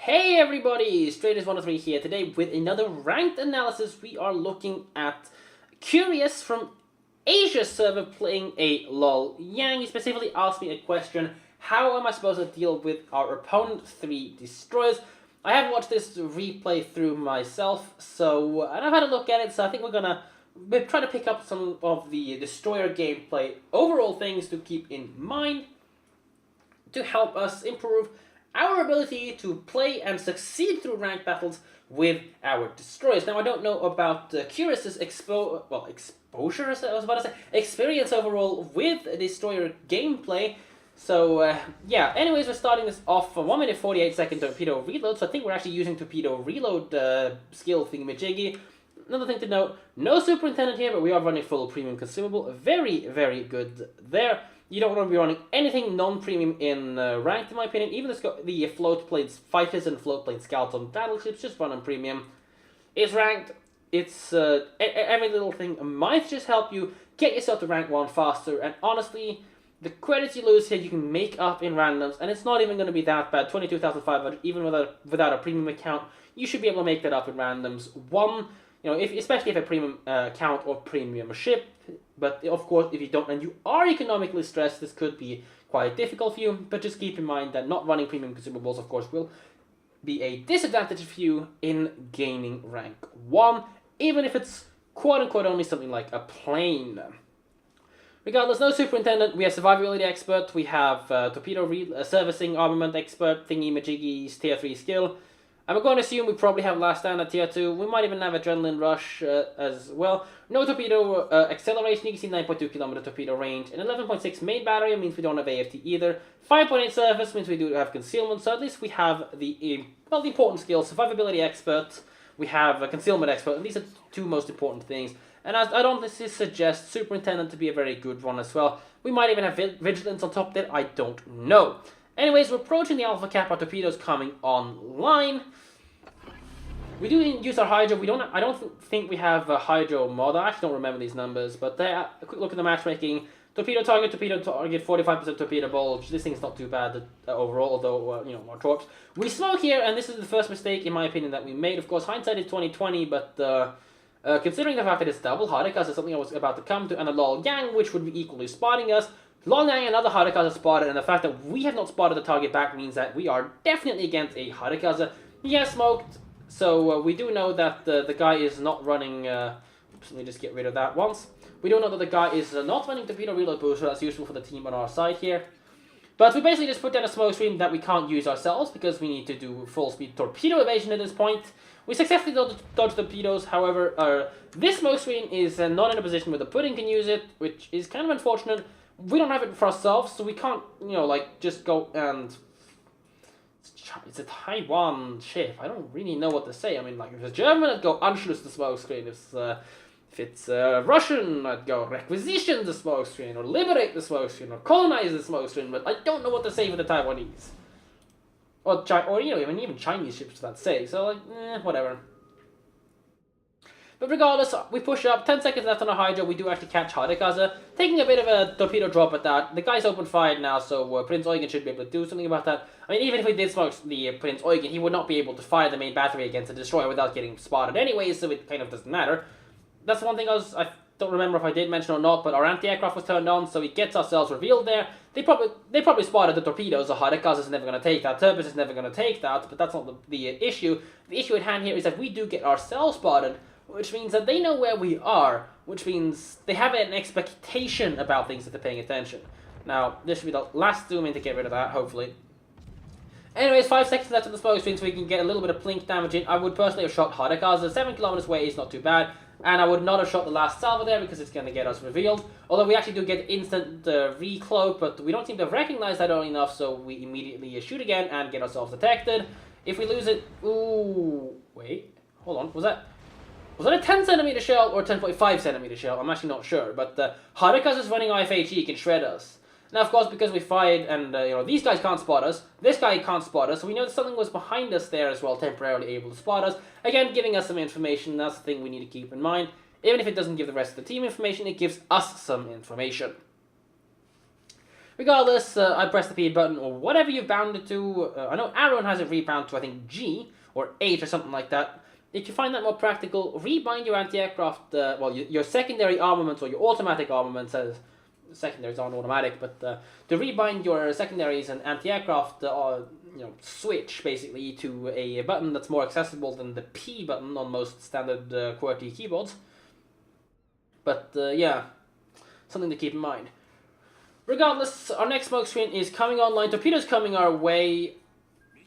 Hey everybody, Straighters103 here. Today with another ranked analysis. We are looking at Curious from Asia server playing a LOL. Yang, he specifically asked me a question: how am I supposed to deal with our opponent 3 destroyers? I haven't watched this replay through myself, and I've had a look at it, so I think we're try to pick up some of the destroyer gameplay, overall things to keep in mind to help us improve our ability to play and succeed through ranked battles with our destroyers. Now, I don't know about Curious's exposure, as I was about to say, experience overall with destroyer gameplay. So, yeah, anyways, we're starting this off for 1 minute 48 second torpedo reload, so I think we're actually using torpedo reload skill thingamajiggy. Another thing to note, no superintendent here, but we are running full premium consumable. Very, very good there. You don't want to be running anything non-premium in ranked, in my opinion. Even the float plane fighters and float plane scouts on battleships, just run on premium. It's ranked. It's every little thing might just help you get yourself to rank 1 faster. And honestly, the credits you lose here you can make up in randoms, and it's not even going to be that bad. 22,500, even without a premium account, you should be able to make that up in randoms. Especially if a premium account or premium ship. But of course, if you don't and you are economically stressed, this could be quite difficult for you. But just keep in mind that not running premium consumables, of course, will be a disadvantage for you in gaining rank 1, even if it's quote-unquote only something like a plane. Regardless, no superintendent, we have survivability expert, we have torpedo servicing armament expert, thingy-majiggy's tier 3 skill. I'm going to assume we probably have last stand at tier 2. We might even have adrenaline rush as well. No torpedo acceleration. You can see 9.2 kilometer torpedo range. And 11.6 main battery means we don't have AFT either. 5.8 surface means we do have concealment. So at least we have the important skills. Survivability expert. We have a concealment expert. And these are 2 most important things. And I don't suggest superintendent to be a very good one as well. We might even have vigilance on top of that. I don't know. Anyways, we're approaching the alpha cap. Our torpedoes coming online. We do use our hydro. I don't think we have a hydro mod. I actually don't remember these numbers. But a quick look at the matchmaking. Torpedo target, 45% torpedo bulge. This thing's not too bad overall, although more torps. We smoke here, and this is the first mistake in my opinion that we made. Of course, hindsight is 20/20, but considering the fact that it's double Harekaze is something I was about to come to, and a LOL Yang, which would be equally spotting us. LOL Yang and another Harekaze spotted, and the fact that we have not spotted the target back means that we are definitely against a Harekaze. He has smoked, so we do know that the guy is not running... oops, let me just get rid of that once. We do know that the guy is not running torpedo reload booster. That's useful for the team on our side here. But we basically just put down a smoke screen that we can't use ourselves because we need to do full speed torpedo evasion at this point. We successfully dodged torpedoes, however, this smoke screen is not in a position where the pudding can use it, which is kind of unfortunate. We don't have it for ourselves, so we can't, just go and... It's a Taiwan ship. I don't really know what to say. I mean, if it's German, I'd go Anschluss the smoke screen. If it's Russian, I'd go requisition the smoke screen, or liberate the smoke screen, or colonize the smoke screen, but I don't know what to say for the Taiwanese. Or even Chinese ships, for that sake. So, whatever. But regardless, we push up, 10 seconds left on our hydro, we do actually catch Harekaze, taking a bit of a torpedo drop at that. The guy's open fired now, so Prince Eugen should be able to do something about that. I mean, even if we did smoke the Prince Eugen, he would not be able to fire the main battery against the destroyer without getting spotted anyway, so it kind of doesn't matter. That's one thing I don't remember if I did mention or not, but our anti-aircraft was turned on, so it gets ourselves revealed there. They probably spotted the torpedoes, so Harekaze is never going to take that, Turbis is never going to take that, but that's not the issue. The issue at hand here is that we do get ourselves spotted, which means that they know where we are, which means they have an expectation about things that they're paying attention. Now, this should be the last zoom in to get rid of that, hopefully. Anyways, 5 seconds left on the smoke screen so we can get a little bit of plink damage in. I would personally have shot Harekaze. 7 kilometers away is not too bad. And I would not have shot the last salvo there because it's going to get us revealed. Although we actually do get instant recloak, but we don't seem to have recognized that early enough, so we immediately shoot again and get ourselves detected. If we lose it... Ooh... Wait. Hold on. Was that a 10 centimeter shell or a 10.5 centimeter shell? I'm actually not sure. But Harekaze is running IFHE, he can shred us. Now, of course, because we fired and, these guys can't spot us, this guy can't spot us, so we know that something was behind us there as well, temporarily able to spot us. Again, giving us some information, that's the thing we need to keep in mind. Even if it doesn't give the rest of the team information, it gives us some information. Regardless, I press the P button or whatever you've bound it to. I know Aaron has it rebound to, I think, G or H or something like that. If you find that more practical, rebind your anti-aircraft, your secondary armaments or your automatic armaments, as secondaries aren't automatic, but to rebind your secondaries and anti-aircraft, switch basically to a button that's more accessible than the P button on most standard QWERTY keyboards. But yeah, something to keep in mind. Regardless, our next smoke screen is coming online. Torpedoes coming our way.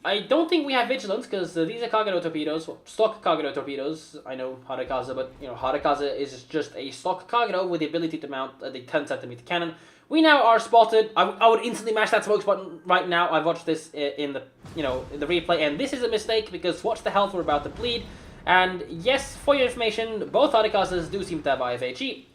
I don't think we have vigilance because these are Kagero torpedoes, stock Kagero torpedoes. I know Harekaze, but Harekaze is just a stock Kagero with the ability to mount the 10cm cannon. We now are spotted. I would instantly mash that smoke button right now. I've watched this in the in the replay, and this is a mistake because watch the health we're about to bleed. And yes, for your information, both Harekazes do seem to have IFHE.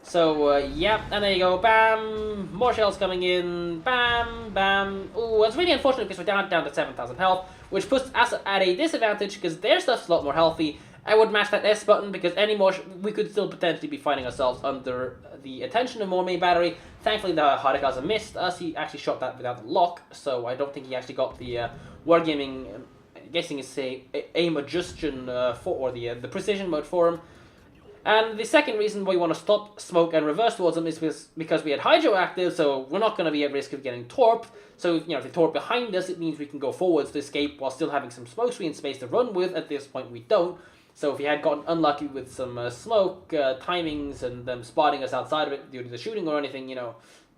So, yeah, and there you go, bam, more shells coming in, bam, bam. Ooh, it's really unfortunate because we're down to 7,000 health, which puts us at a disadvantage because their stuff's a lot more healthy. I would mash that S button because any more, we could still potentially be finding ourselves under the attention of more main battery. Thankfully, the Harekaze missed us. He actually shot that without the lock, so I don't think he actually got the wargaming, I'm guessing it's a aim adjustion or the precision mode for him. And the second reason why we want to stop smoke and reverse towards them is because we had Hydro active, so we're not going to be at risk of getting torped. So, if they torp behind us, it means we can go forwards to escape while still having some smoke screen space to run with. At this point, we don't. So if we had gotten unlucky with some smoke, timings, and them spotting us outside of it due to the shooting or anything, it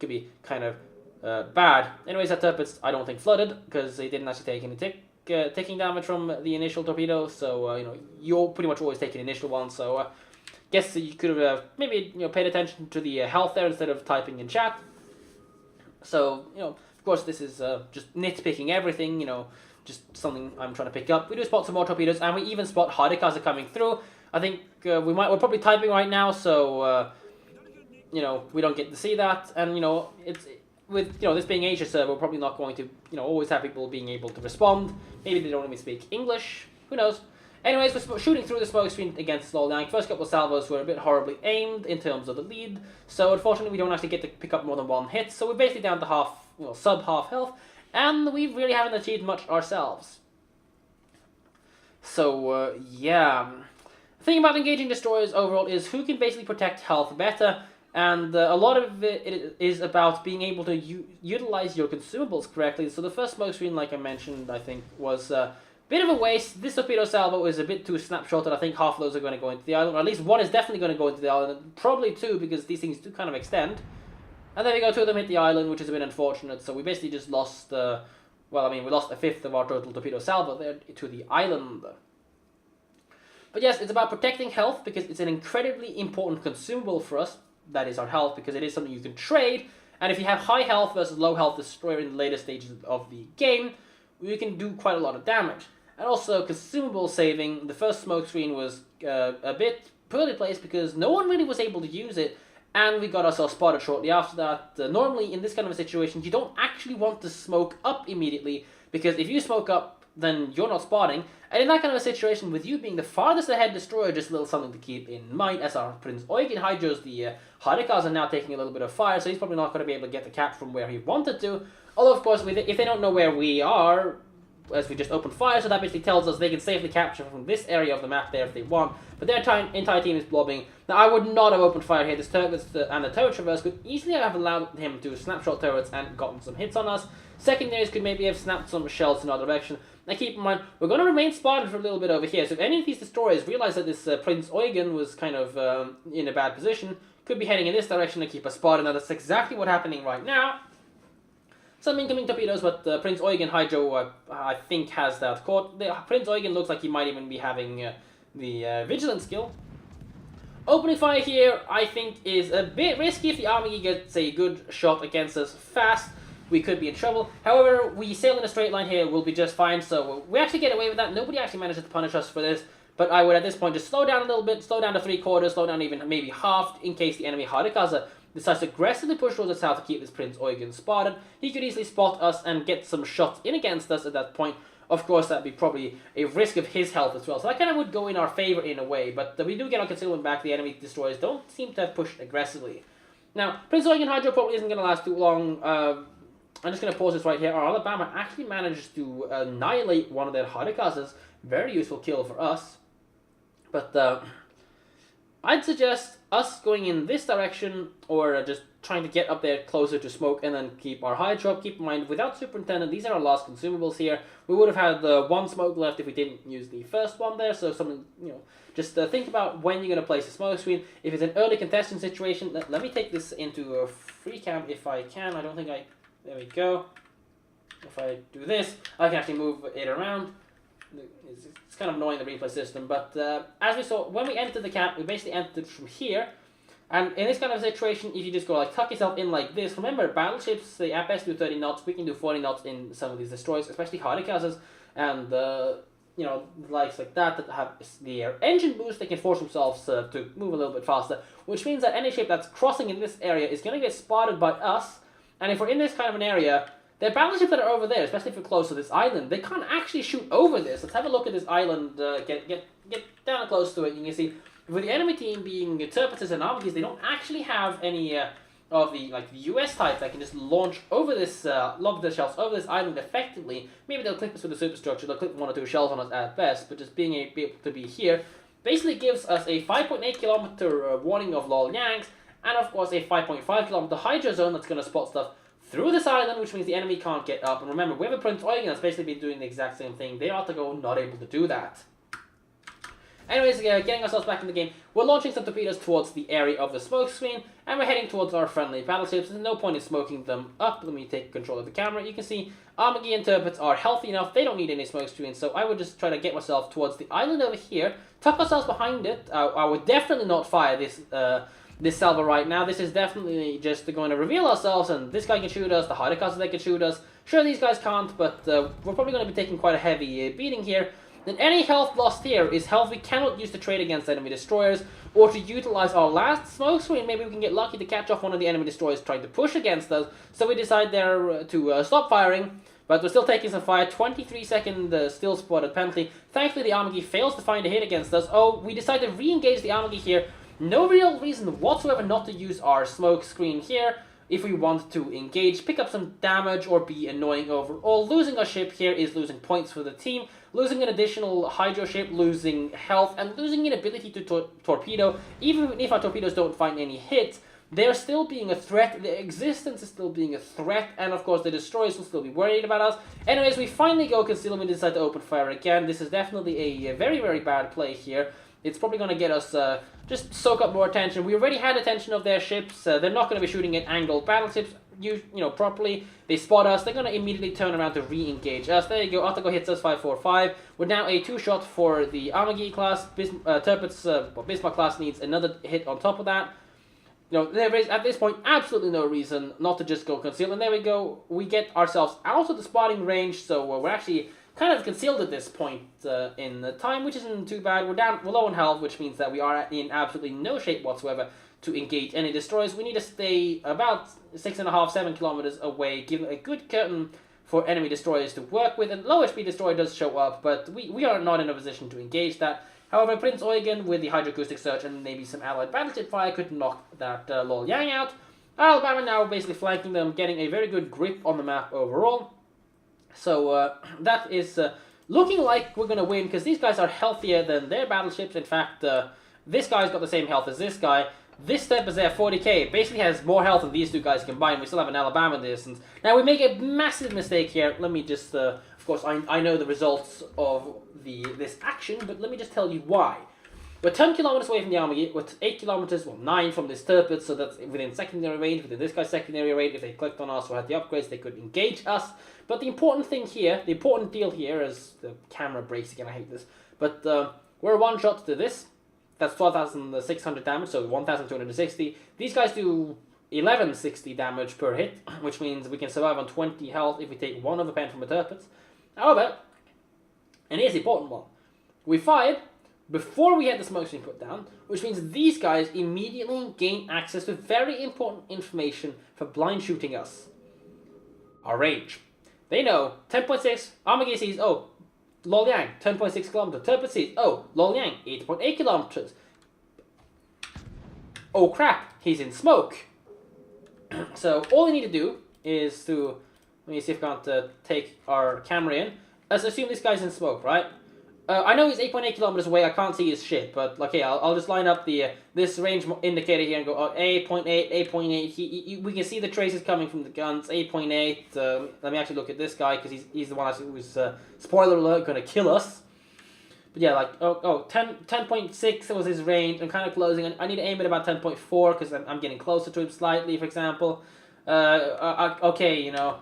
could be kind of bad. Anyways, that turret's, I don't think, flooded, because they didn't actually take any ticking damage from the initial torpedo. So, you're pretty much always taking the initial one, so... guess you could have maybe paid attention to the health there instead of typing in chat. So of course this is just nitpicking everything. Just something I'm trying to pick up. We do spot some more torpedoes, and we even spot Harekaze coming through. I think we're probably typing right now, so we don't get to see that. And it's with this being Asia server, we're probably not going to always have people being able to respond. Maybe they don't even speak English. Who knows? Anyways, we're shooting through the smoke screen against slowdown. First couple of salvos were a bit horribly aimed in terms of the lead, so unfortunately we don't actually get to pick up more than one hit, so we're basically down to sub-half health, and we really haven't achieved much ourselves. So, yeah. The thing about engaging destroyers overall is who can basically protect health better, and a lot of it is about being able to utilize your consumables correctly. So the first smoke screen, like I mentioned, I think was... bit of a waste. This torpedo salvo is a bit too snapshotted. I think half of those are going to go into the island, or at least one is definitely going to go into the island. Probably two, because these things do kind of extend. And there we go, two of them hit the island, which is a bit unfortunate. So we basically just lost, we lost a fifth of our total torpedo salvo there to the island. But yes, it's about protecting health, because it's an incredibly important consumable for us. That is our health, because it is something you can trade. And if you have high health versus low health destroyer in the later stages of the game, you can do quite a lot of damage. And also, consumable saving, the first smoke screen was a bit poorly placed because no one really was able to use it, and we got ourselves spotted shortly after that. Normally, in this kind of a situation, you don't actually want to smoke up immediately, because if you smoke up, then you're not spotting. And in that kind of a situation, with you being the farthest ahead destroyer, just a little something to keep in mind, as our Prince Eugen hydros the Harekaze are now taking a little bit of fire, so he's probably not going to be able to get the cap from where he wanted to. Although, of course, if they don't know where we are, as we just opened fire, so that basically tells us they can safely capture from this area of the map there if they want. But their entire team is blobbing. Now, I would not have opened fire here. This turret and the turret traverse could easily have allowed him to snapshot turrets and gotten some hits on us. Secondaries could maybe have snapped some shells in our direction. Now, keep in mind, we're going to remain spotted for a little bit over here. So if any of these destroyers realize that this Prince Eugen was kind of in a bad position, could be heading in this direction to keep us spotted. Now, that's exactly what's happening right now. Some incoming torpedoes, but Prince Eugen Hydro, I think, has that caught. Prince Eugen looks like he might even be having the Vigilance skill. Opening fire here, I think, is a bit risky. If the army gets a good shot against us fast, we could be in trouble. However, we sail in a straight line here, we'll be just fine, so we actually get away with that. Nobody actually manages to punish us for this, but I would, at this point, just slow down a little bit, slow down to 3/4, slow down even maybe half, in case the enemy Harekaze decides to aggressively push towards the south to keep this Prince Eugen spotted. He could easily spot us and get some shots in against us at that point. Of course, that'd be probably a risk of his health as well, so that kind of would go in our favor in a way, but we do get our concealment back. The enemy destroyers don't seem to have pushed aggressively. Now, Prince Eugen Hydro probably isn't going to last too long. I'm just going to pause this right here. Our Alabama actually managed to annihilate one of their Harekazes. Very useful kill for us. But I'd suggest us going in this direction, or just trying to get up there closer to smoke and then keep our Hydro up. Keep in mind, without Superintendent, these are our last consumables here. We would have had one smoke left if we didn't use the first one there, so something, just think about when you're going to place a smoke screen. If it's an early contestant situation, let me take this into a free cam if I can. I don't think I... There we go. If I do this, I can actually move it around. It's kind of annoying, the replay system, but as we saw, when we entered the camp, we basically entered from here. And in this kind of situation, if you just go like tuck yourself in like this, remember battleships, they at best do 30 knots, we can do 40 knots in some of these destroyers, especially Harekazes, and likes like that have the engine boost, they can force themselves to move a little bit faster, which means that any ship that's crossing in this area is going to get spotted by us. And if we're in this kind of an area, the battleships that are over there, especially if we're close to this island, they can't actually shoot over this. Let's have a look at this island, get down close to it, and you can see, with the enemy team being Turpitz and Armagis, they don't actually have any of the US type that can just launch over this, lob their shells over this island effectively. Maybe they'll clip us with the superstructure, they'll clip 1 or 2 shells on us at best, but just being able to be here basically gives us a 5.8 kilometer warning of Lol Yangs, and of course a 5.5 kilometer Hydro zone that's going to spot stuff through this island, which means the enemy can't get up. And remember, we have a Prince Eugen that's basically been doing the exact same thing. They are to go not able to do that. Anyways, getting ourselves back in the game, we're launching some torpedoes towards the area of the smoke screen, and we're heading towards our friendly battleships. There's no point in smoking them up. Let me take control of the camera. You can see Armagi and Turpitz are healthy enough. They don't need any smoke screens, so I would just try to get myself towards the island over here, tuck ourselves behind it. I would definitely not fire this salvo right now. This is definitely just going to reveal ourselves, and this guy can shoot us, the Harekaze they can shoot us. Sure, these guys can't, but we're probably going to be taking quite a heavy beating here. Then any health lost here is health we cannot use to trade against enemy destroyers, or to utilize our last smoke screen. Maybe we can get lucky to catch off one of the enemy destroyers trying to push against us, so we decide there to stop firing. But we're still taking some fire. 23-second still spotted penalty. Thankfully, the Armagi fails to find a hit against us. Oh, we decide to re-engage the Armagi here. No real reason whatsoever not to use our smoke screen here if we want to engage, pick up some damage, or be annoying overall. Losing a ship here is losing points for the team, losing an additional Hydro ship, losing health, and losing an ability to torpedo. Even if our torpedoes don't find any hits, they're still being a threat, their existence is still being a threat, and of course the destroyers will still be worried about us. Anyways, we finally go concealment, decide to open fire again. This is definitely a very, very bad play here. It's probably going to get us, just soak up more attention. We already had attention of their ships. They're not going to be shooting at angled battleships, properly. They spot us. They're going to immediately turn around to re-engage us. There you go. Atago hits us 545. We're now a 2-shot for the Armagi class. Bismarck class needs another hit on top of that. There is, at this point, absolutely no reason not to just go conceal. And there we go. We get ourselves out of the spotting range, so we're actually kind of concealed at this point in the time, which isn't too bad. We're low on health, which means that we are in absolutely no shape whatsoever to engage any destroyers. We need to stay about 6.5, 7 kilometers away, give a good curtain for enemy destroyers to work with. And low HP destroyer does show up, but we are not in a position to engage that. However, Prince Eugen with the hydroacoustic search and maybe some allied battleship fire could knock that Lol Yang out. Alabama now basically flanking them, getting a very good grip on the map overall. So that is looking like we're going to win, because these guys are healthier than their battleships. In fact, this guy's got the same health as this guy. This step is there, 40k, basically has more health than these two guys combined. We still have an Alabama distance. Now, we make a massive mistake here. Let me just, of course, I know the results of this action, but let me just tell you why. We're 10 kilometers away from the Armagi. We're 8 kilometers, 9 from this Turpitz, so that's within secondary range, within this guy's secondary range. If they clicked on us or had the upgrades, they could engage us. But the important thing here, the important deal here, as the camera breaks again, I hate this, but we're 1 shot to this. That's 12,600 damage, so 1,260. These guys do 1160 damage per hit, which means we can survive on 20 health if we take 1 of a pen from a Turpitz. However, and here's the important one, we fired before we had the smoke screen put down, which means these guys immediately gain access to very important information for blind shooting us. Our range. They know 10.6, Armagi sees, oh, Lol Yang, 10.6 kilometers. Turpitz sees, oh, Lol Yang, 8.8 kilometers. Oh crap, he's in smoke. So all we need to do is to, let me see if I can't take our camera in. Let's assume this guy's in smoke, right? I know he's 8.8 kilometers away. I can't see his shit, but okay, I'll just line up the this range indicator here and go 8.8, 8.8. We can see the traces coming from the guns. 8.8. Let me actually look at this guy because he's the one who's spoiler alert gonna kill us. But yeah, like 10.6 was his range. I'm kind of closing. I need to aim at about 10.4 because I'm getting closer to him slightly. For example, okay, you know.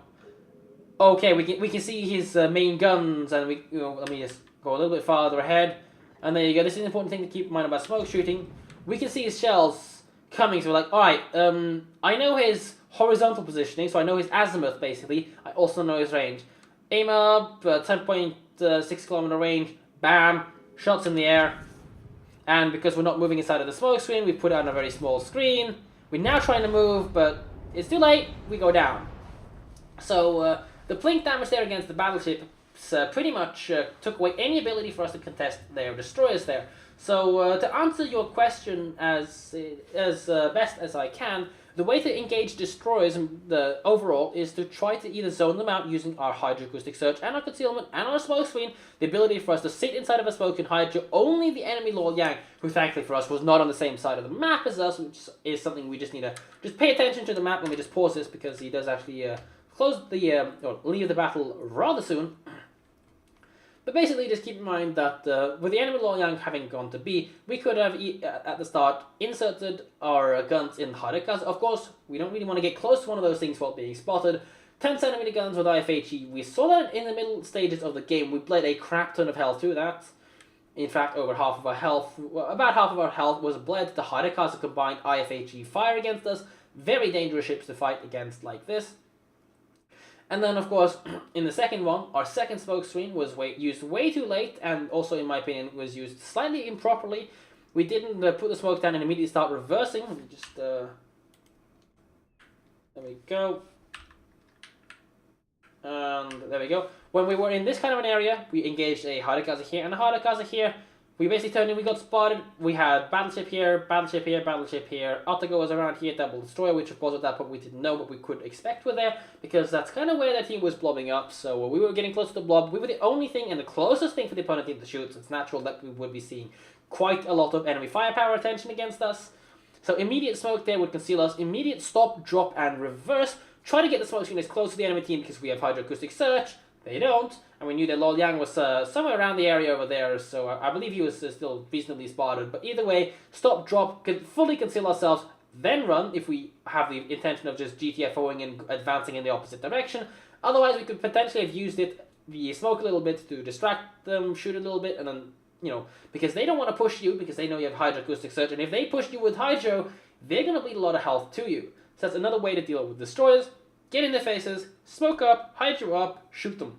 Okay, we can see his main guns, and let me just go a little bit farther ahead, and there you go. This is an important thing to keep in mind about smoke shooting. We can see his shells coming, so we're like, alright, I know his horizontal positioning, so I know his azimuth, basically. I also know his range. Aim up, 10.6 kilometer range, bam, shots in the air, and because we're not moving inside of the smoke screen, we put it on a very small screen. We're now trying to move, but it's too late, we go down. So, the blink damage there against the battleship pretty much took away any ability for us to contest their destroyers there. So to answer your question as best as I can, the way to engage destroyers overall is to try to either zone them out using our hydroacoustic search and our concealment and our smoke screen, the ability for us to sit inside of a smoke and hydro only the enemy Lol Yang, who thankfully for us was not on the same side of the map as us, which is something we just need to just pay attention to the map when we just pause this, because he does actually close the or leave the battle rather soon. But basically, just keep in mind that with the enemy Lol Yang having gone to B, we could have at the start inserted our guns in Harekaze. Of course, we don't really want to get close to one of those things while being spotted. 10cm guns with IFHE. We saw that in the middle stages of the game. We bled a crap ton of health through that. In fact, over half of our health, about half of our health was bled to Harekaze combined IFHE fire against us. Very dangerous ships to fight against like this. And then, of course, in the second one, our second smoke screen was used way too late, and also, in my opinion, was used slightly improperly. We didn't put the smoke down and immediately start reversing. Let me just, there we go. And there we go. When we were in this kind of an area, we engaged a Harekaze here and a Harekaze here. We basically turned in, we got spotted. We had battleship here, battleship here, battleship here. Otago was around here, double destroyer, which of course at that point we didn't know what we could expect were there, because that's kind of where that team was blobbing up. So we were getting close to the blob. We were the only thing and the closest thing for the opponent team to shoot, so it's natural that we would be seeing quite a lot of enemy firepower attention against us. So immediate smoke there would conceal us. Immediate stop, drop, and reverse. Try to get the smoke screen as close to the enemy team because we have hydroacoustic search. They don't, and we knew that Lol Yang was somewhere around the area over there, so I believe he was still reasonably spotted. But either way, stop, drop, fully conceal ourselves, then run if we have the intention of just GTFOing and advancing in the opposite direction. Otherwise, we could potentially have used the smoke a little bit to distract them, shoot a little bit, and then, you know, because they don't want to push you because they know you have hydroacoustic search, and if they push you with hydro, they're going to bleed a lot of health to you. So that's another way to deal with destroyers. Get in their faces, smoke up, hydro up, shoot them.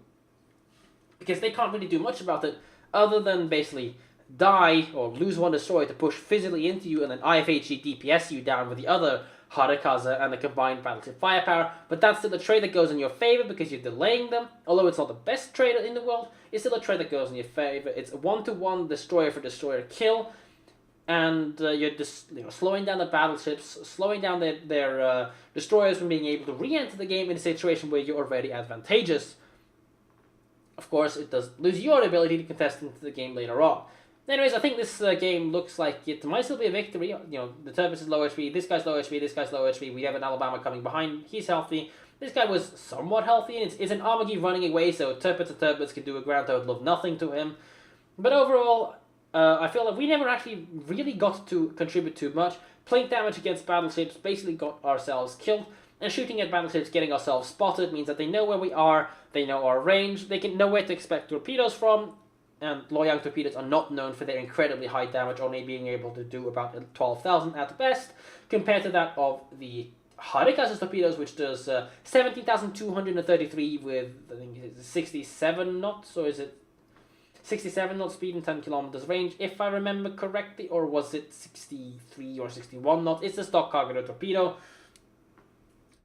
Because they can't really do much about it other than basically die or lose one destroyer to push physically into you and then IFHE DPS you down with the other Harekaze and the combined battleship firepower. But that's still a trade that goes in your favor because you're delaying them. Although it's not the best trade in the world, it's still a trade that goes in your favor. It's a 1-to-1 destroyer for destroyer kill. And you're just slowing down the battleships, slowing down their destroyers from being able to re-enter the game in a situation where you're already advantageous. Of course, it does lose your ability to contest into the game later on. Anyways, I think this game looks like it might still be a victory. You know, the Turbis is low HP, this guy's low HP, this guy's low HP. We have an Alabama coming behind, he's healthy. This guy was somewhat healthy, and it's an Armagi running away, so Turbis and Turbis can do a ground total of nothing to him. But overall, I feel like we never actually really got to contribute too much. Plink damage against battleships basically got ourselves killed, and shooting at battleships, getting ourselves spotted, means that they know where we are, they know our range, they can know where to expect torpedoes from, and Lol Yang torpedoes are not known for their incredibly high damage, only being able to do about 12,000 at best, compared to that of the Harekaze torpedoes, which does 17,233 with, I think it's 67 knots, or is it 67 knots speed and 10 kilometers range, if I remember correctly, or was it 63 or 61 knots? It's a stock cargo torpedo.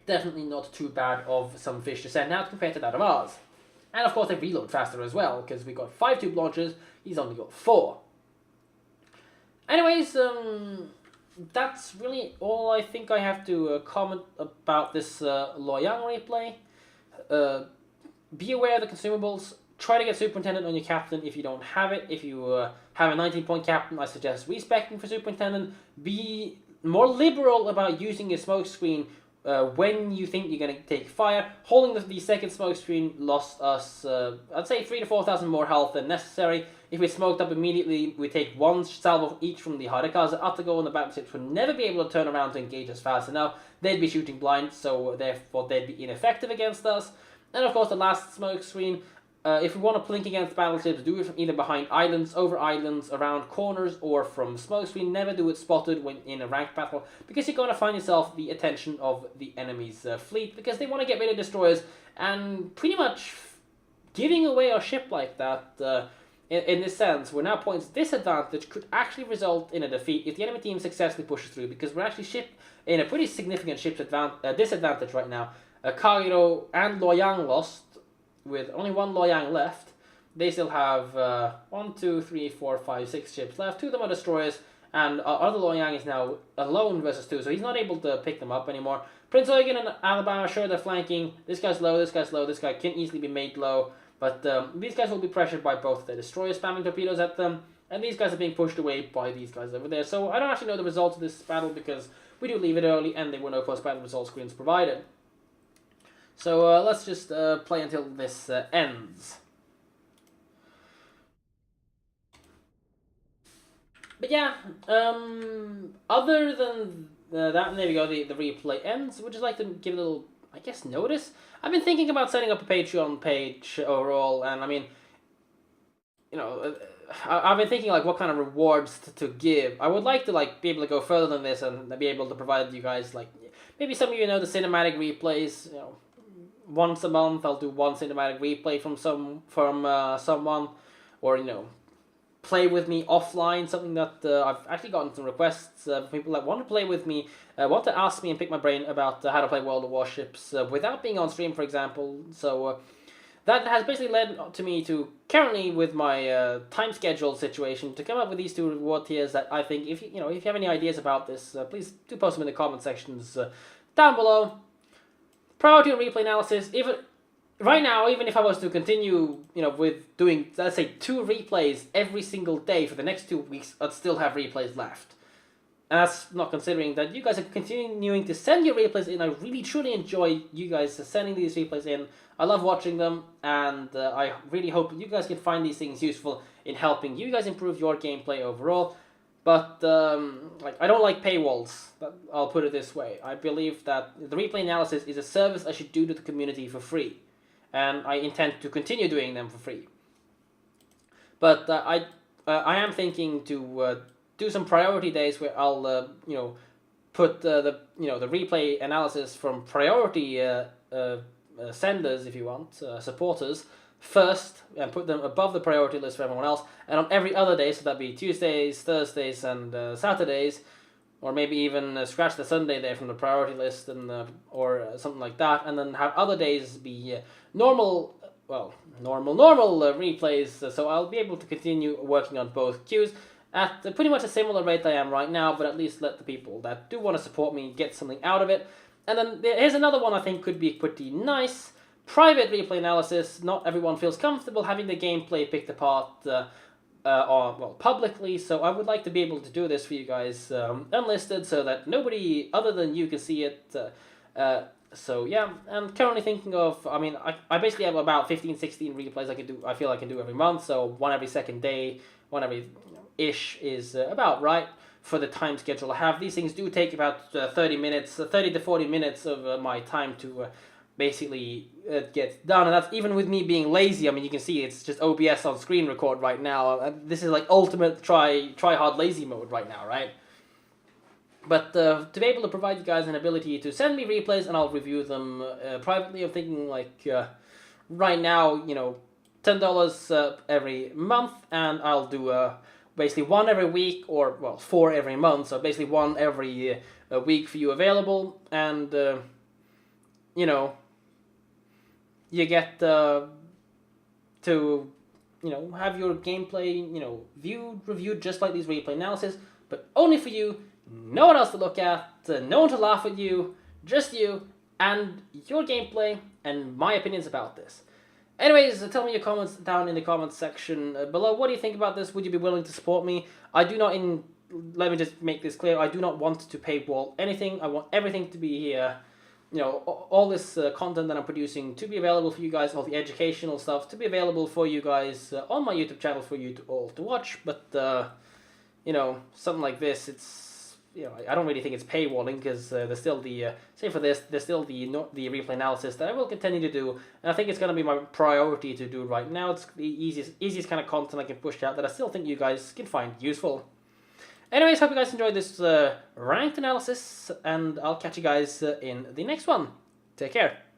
Definitely not too bad of some fish to send out compared to that of ours. And of course they reload faster as well, because we got 5 tube launchers, he's only got 4. Anyways, that's really all I think I have to comment about this Loyang replay. Be aware of the consumables. Try to get Superintendent on your captain if you don't have it. If you have a 19-point captain, I suggest respecting for Superintendent. Be more liberal about using your smoke screen when you think you're going to take fire. Holding the second smoke screen lost us, I'd say, 3,000 to 4,000 more health than necessary. If we smoked up immediately, we take one salvo each from the Harekaze. Atago and the battleships would never be able to turn around to engage us fast enough. They'd be shooting blind, so therefore they'd be ineffective against us. And of course, the last smoke screen. If we want to plink against battleships, do it from either behind islands, over islands, around corners, or from smoke screen. Never do it spotted when in a ranked battle, because you're going to find yourself the attention of the enemy's fleet, because they want to get rid of destroyers, and pretty much giving away our ship like that, in this sense, we're now points disadvantage could actually result in a defeat if the enemy team successfully pushes through, because we're actually in a pretty significant ship's disadvantage right now. Kagero and Loyang lost, with only one Loyang left. They still have 1, 2, 3, 4, 5, 6 ships left. 2 of them are destroyers, and our other Loyang is now alone versus 2, so he's not able to pick them up anymore. Prince Eugen and Alabama, sure, they're flanking. This guy's low, this guy's low, this guy can easily be made low, but these guys will be pressured by both their destroyers spamming torpedoes at them, and these guys are being pushed away by these guys over there. So I don't actually know the results of this battle, because we do leave it early, and there were no post-battle results screens provided. So let's just play until this ends. But yeah, other than that, there we go, the replay ends. Would just like to give a little, I guess, notice. I've been thinking about setting up a Patreon page overall, and I mean, you know, I've been thinking like what kind of rewards to give. I would like to like be able to go further than this and be able to provide you guys like maybe some of you know the cinematic replays. You know, once a month I'll do one cinematic replay from someone, or you know, play with me offline. Something that I've actually gotten some requests from people that want to play with me, want to ask me and pick my brain about how to play World of Warships without being on stream, for example. So that has basically led to me to currently, with my time schedule situation, to come up with these 2 reward tiers that I think, if you have any ideas about this, please do post them in the comment sections down below. Priority on replay analysis. Right now, even if I was to continue, with doing, let's say, 2 replays every single day for the next 2 weeks, I'd still have replays left. And that's not considering that you guys are continuing to send your replays in. I really, truly enjoy you guys sending these replays in. I love watching them, and I really hope you guys can find these things useful in helping you guys improve your gameplay overall. But I don't like paywalls. I'll put it this way. I believe that the replay analysis is a service I should do to the community for free, and I intend to continue doing them for free. But I am thinking to do some priority days where I'll put the replay analysis from priority senders, if you want, supporters, first, and put them above the priority list for everyone else, and on every other day, so that'd be Tuesdays, Thursdays, and Saturdays, or maybe even scratch the Sunday there from the priority list, and or something like that, and then have other days be normal replays, so I'll be able to continue working on both queues at pretty much a similar rate I am right now, but at least let the people that do want to support me get something out of it. And then here's another one I think could be pretty nice. Private replay analysis. Not everyone feels comfortable having the gameplay picked apart publicly, so I would like to be able to do this for you guys unlisted, so that nobody other than you can see it. So yeah, I'm currently thinking of, I basically have about 15, 16 replays I feel I can do every month, so one every second day, one every ish is about right for the time schedule I have. These things do take about 30 to 40 minutes of my time to basically get done, and that's even with me being lazy. You can see it's just OBS on screen record right now. This is like ultimate try hard lazy mode right now, right? But to be able to provide you guys an ability to send me replays and I'll review them privately, I'm thinking like right now, $10 every month, and I'll do basically 1 every week, or 4 every month, so basically 1 every week for you available, and you get to have your gameplay reviewed just like these replay analysis, but only for you, no one else to look at, no one to laugh at you, just you and your gameplay and my opinions about this. Anyways, tell me your comments down in the comments section below. What do you think about this? Would you be willing to support me? I do not let me just make this clear. I do not want to paywall anything. I want everything to be here. You know, all this content that I'm producing to be available for you guys, all the educational stuff to be available for you guys on my YouTube channel for you to all to watch. But you know, something like this, it's, you know, I don't really think it's paywalling, because there's still the say for this, there's still the replay analysis that I will continue to do, and I think it's gonna be my priority to do right now. It's the easiest kind of content I can push out that I still think you guys can find useful. Anyways, hope you guys enjoyed this ranked analysis, and I'll catch you guys in the next one. Take care.